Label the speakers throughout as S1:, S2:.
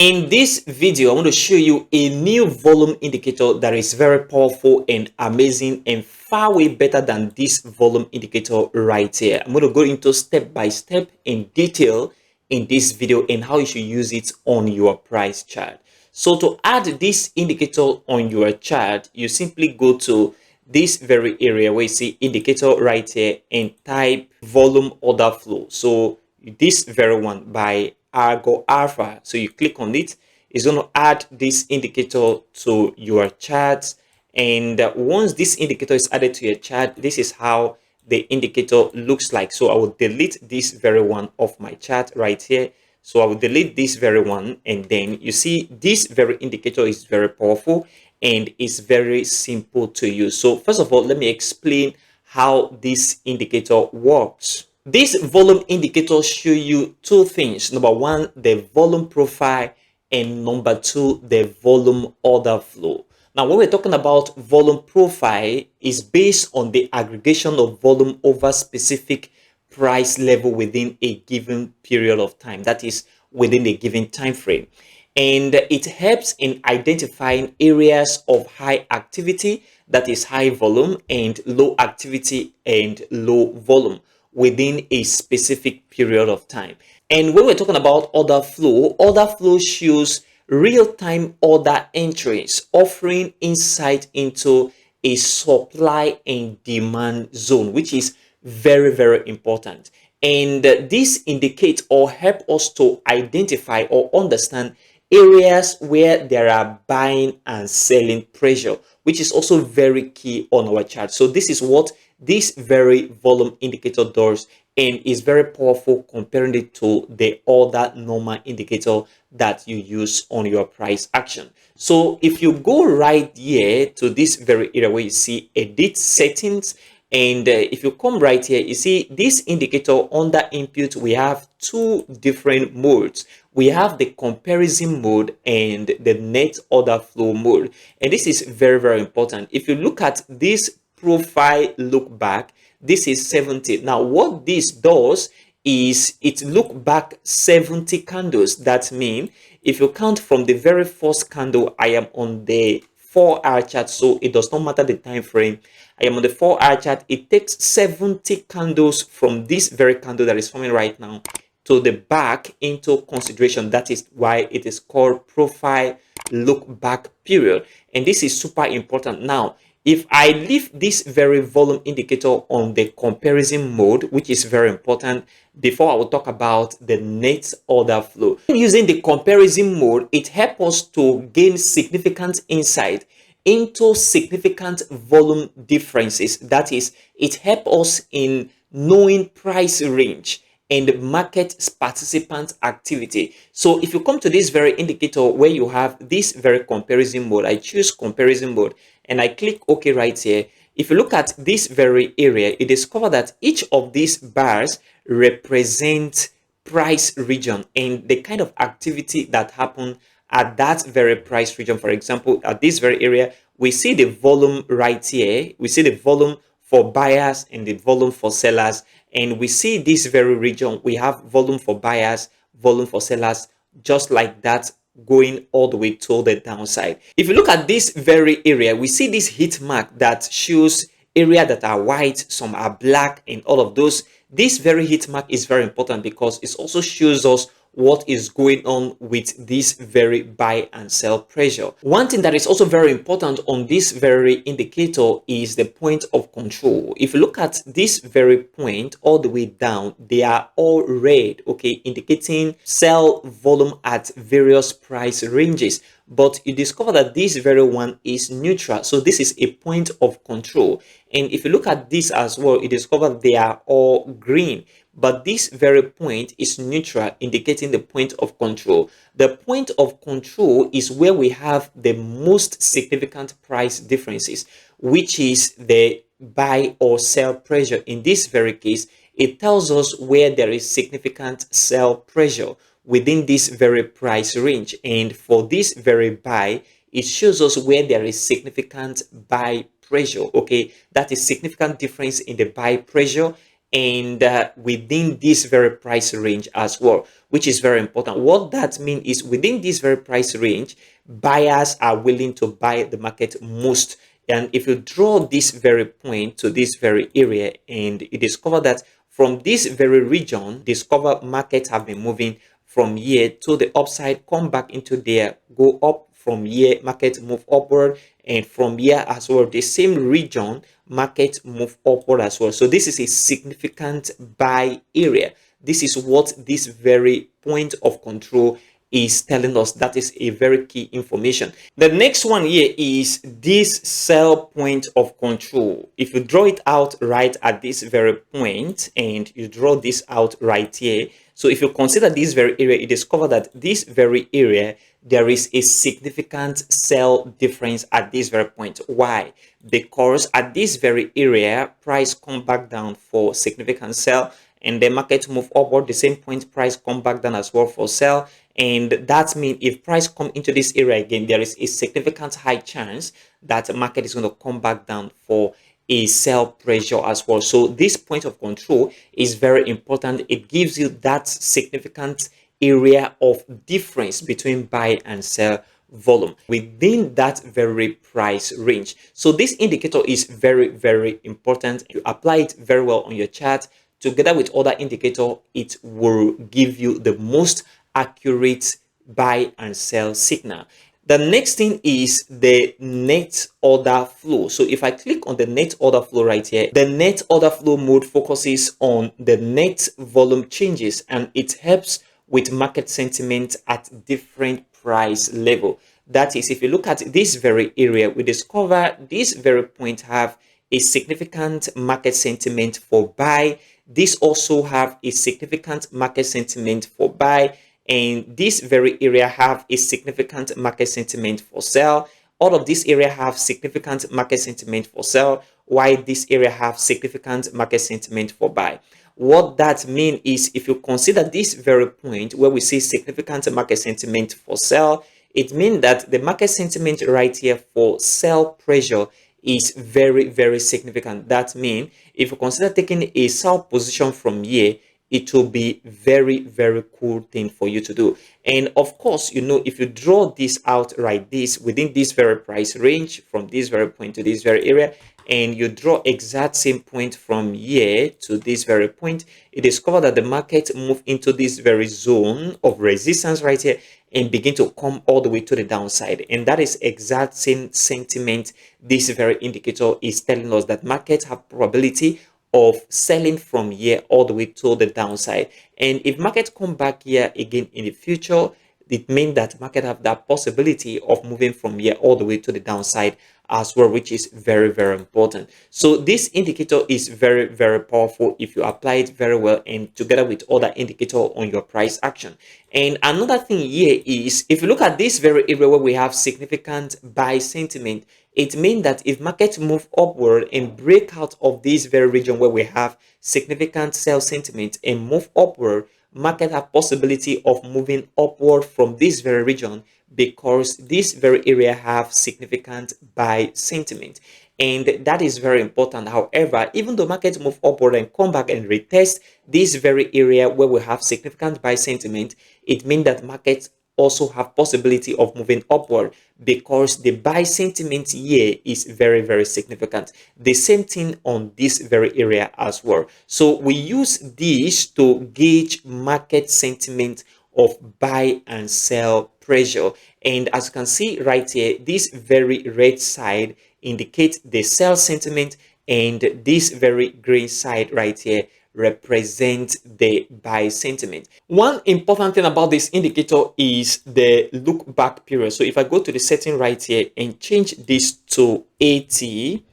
S1: In this video, I want to show you a new volume indicator that is very powerful and amazing and far way better than this volume indicator right here. I'm going to go into step by step in detail in this video and how you should use it on your price chart. So to add this indicator on your chart, you simply go to this very area where you see indicator right here and type volume order flow. So this very one by Argo Alpha. So you click on it. It's going to add this indicator to your chart. And once this indicator is added to your chart, this is how the indicator looks like. So I will delete this very one off my chart right here. So I will delete this very one, and then you see this very indicator is very powerful and is very simple to use. So first of all, let me explain how this indicator works. This volume indicator show you two things. Number one, the volume profile, and number two, the volume order flow. Now, when we're talking about volume profile, is based on the aggregation of volume over specific price level within a given period of time, that is within a given time frame. And it helps in identifying areas of high activity, that is high volume, and low activity and low volume within a specific period of time. And when we're talking about order flow shows real-time order entries, offering insight into a supply and demand zone, which is very, very important. And this indicates or help us to identify or understand areas where there are buying and selling pressure, which is also very key on our chart. So this is what this very volume indicator does, and is very powerful comparing it to the other normal indicator that you use on your price action. So if you go right here to this very area where you see edit settings, and if you come right here, you see this indicator under input, we have two different modes. We have the comparison mode and the net order flow mode. And this is very, very important. If you look at this profile look back, this is 70. Now, what this does is it look back 70 candles. That means if you count from the very first candle, I am on the 4-hour chart, so it does not matter the time frame. I am on the 4-hour chart. It takes 70 candles from this very candle that is forming right now to the back into consideration. That is why it is called profile look back period. And this is super important. Now, if I leave this very volume indicator on the comparison mode, which is very important, before I will talk about the net order flow. Using the comparison mode, it helps us to gain significant insight into significant volume differences. That is, it helps us in knowing price range and market participant activity. So if you come to this very indicator where you have this very comparison mode, I choose comparison mode and I click OK right here. If you look at this very area, you discover that each of these bars represent price region and the kind of activity that happened at that very price region. For example, at this very area, we see the volume right here. We see the volume for buyers and the volume for sellers. And we see this very region, we have volume for buyers, volume for sellers, just like that, going all the way to the downside. If you look at this very area, we see this heat mark that shows area that are white, some are black, and all of those. This very heat mark is very important because it also shows us what is going on with this very buy and sell pressure. One thing that is also very important on this very indicator is the point of control. If you look at this very point all the way down, they are all red, okay, indicating sell volume at various price ranges. But you discover that this very one is neutral. So this is a point of control. And if you look at this as well, you discover they are all green. But this very point is neutral, indicating the point of control. The point of control is where we have the most significant price differences, which is the buy or sell pressure. In this very case, it tells us where there is significant sell pressure within this very price range. And for this very buy, it shows us where there is significant buy pressure. Okay, that is significant difference in the buy pressure and within this very price range as well, which is very important. What that means is within this very price range, buyers are willing to buy the market most. And if you draw this very point to this very area and you discover that from this very region, discover markets have been moving from here to the upside, come back into there, go up from here, market move upward, and from here as well, the same region, market move upward as well. So this is a significant buy area. This is what this very point of control is telling us. That is a very key information. The next one here is this sell point of control. If you draw it out right at this very point and you draw this out right here, so if you consider this very area, you discover that this very area, there is a significant sell difference at this very point. Why? Because at this very area, price come back down for significant sell, and the market move upward. The same point, price come back down as well for sell. And that means if price come into this area again, there is a significant high chance that the market is going to come back down for a sell pressure as well. So this point of control is very important. It gives you that significant area of difference between buy and sell volume within that very price range. So this indicator is very, very important. You apply it very well on your chart together with other indicator, it will give you the most accurate buy and sell signal. The next thing is the net order flow. So if I click on the net order flow right here, the net order flow mode focuses on the net volume changes, and it helps with market sentiment at different price level. That is, if you look at this very area, we discover this very point have a significant market sentiment for buy. This also have a significant market sentiment for buy, and this very area have a significant market sentiment for sell. All of this area have significant market sentiment for sell, while this area have significant market sentiment for buy. What that means is if you consider this very point where we see significant market sentiment for sell, it means that the market sentiment right here for sell pressure is very, very significant. That means if you consider taking a sell position from here, it will be very, very cool thing for you to do. And of course, you know, if you draw this out right this within this very price range from this very point to this very area, and you draw exact same point from here to this very point, you discover that the market move into this very zone of resistance right here and begin to come all the way to the downside. And that is exact same sentiment this very indicator is telling us, that markets have probability of selling from here all the way to the downside. And if market come back here again in the future, it means that market have that possibility of moving from here all the way to the downside as well, which is very, very important. So this indicator is very, very powerful if you apply it very well and together with other indicator on your price action. And another thing here is if you look at this very area where we have significant buy sentiment, it means that if market move upward and break out of this very region where we have significant sell sentiment and move upward, market have possibility of moving upward from this very region because this very area have significant buy sentiment, and that is very important. However, even though markets move upward and come back and retest this very area where we have significant buy sentiment, it means that markets also have possibility of moving upward because the buy sentiment here is very, very significant. The same thing on this very area as well. So we use this to gauge market sentiment of buy and sell pressure. And as you can see right here, this very red side indicates the sell sentiment, and this very green side right here represent the buy sentiment. One important thing about this indicator is the look back period. So if I go to the setting right here and change this to 80,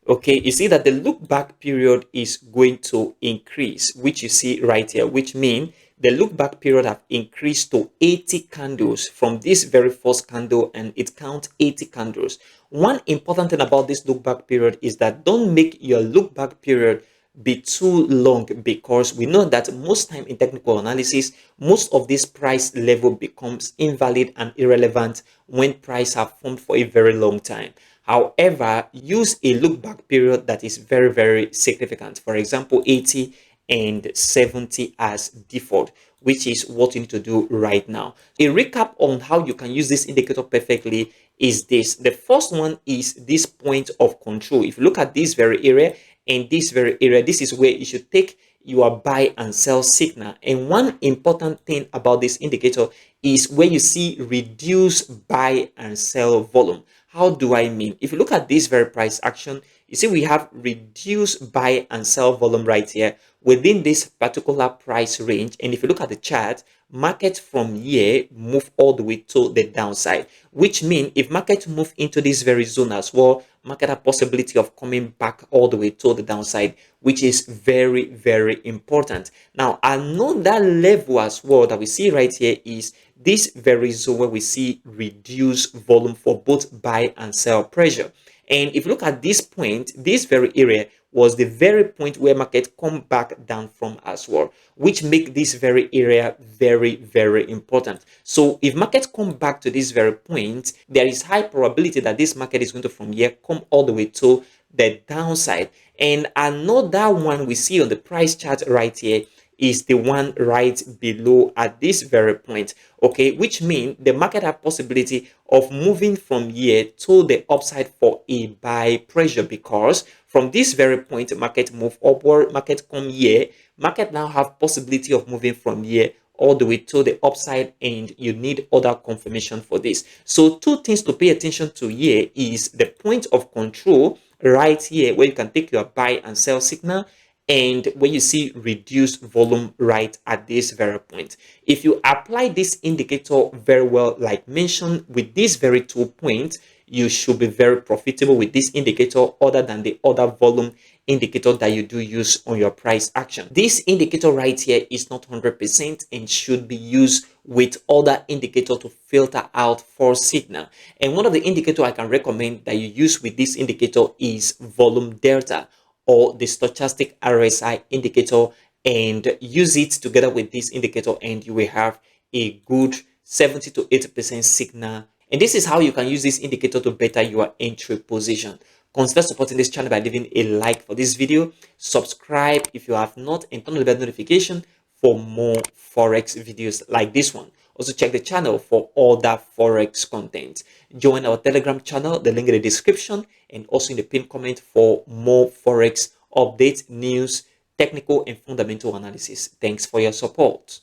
S1: okay, you see that the look back period is going to increase, which you see right here, which means the look back period have increased to 80 candles from this very first candle, and it counts 80 candles. One important thing about this look back period is that don't make your look back period be too long, because we know that most time in technical analysis, most of this price level becomes invalid and irrelevant when price have formed for a very long time. However, use a look back period that is very, very significant. For example, 80 and 70 as default, which is what you need to do right now. A recap on how you can use this indicator perfectly is this. The first one is this point of control. If you look at this very area and this very area, this is where you should take your buy and sell signal. And one important thing about this indicator is where you see reduce buy and sell volume. How do I mean? If you look at this very price action, you see we have reduced buy and sell volume right here within this particular price range. And if you look at the chart, market from here move all the way to the downside, which means if market move into this very zone as well, market have possibility of coming back all the way to the downside, which is very, very important. Now, another level as well that we see right here is this very zone where we see reduced volume for both buy and sell pressure. And if you look at this point, this very area was the very point where market come back down from as well, which make this very area very, very important. So if market come back to this very point, there is high probability that this market is going to from here come all the way to the downside. And another one we see on the price chart right here is the one right below at this very point, okay, which means the market have possibility of moving from here to the upside for a buy pressure, because from this very point market move upward, market come here, market now have possibility of moving from here all the way to the upside, and you need other confirmation for this. So two things to pay attention to here is the point of control right here where you can take your buy and sell signal, and when you see reduced volume right at this very point. If you apply this indicator very well, like mentioned with these very 2 points, you should be very profitable with this indicator other than the other volume indicator that you do use on your price action. This indicator right here is not 100% and should be used with other indicator to filter out false signal. And one of the indicator I can recommend that you use with this indicator is volume delta, or the stochastic RSI indicator, and use it together with this indicator and you will have a good 70 to 80% signal. And this is how you can use this indicator to better your entry position. Consider supporting this channel by leaving a like for this video, subscribe if you have not, and turn on the bell notification for more forex videos like this one. Also check the channel for other forex content. Join our Telegram channel, the link in the description, and also in the pinned comment for more forex updates, news, technical and fundamental analysis. Thanks for your support.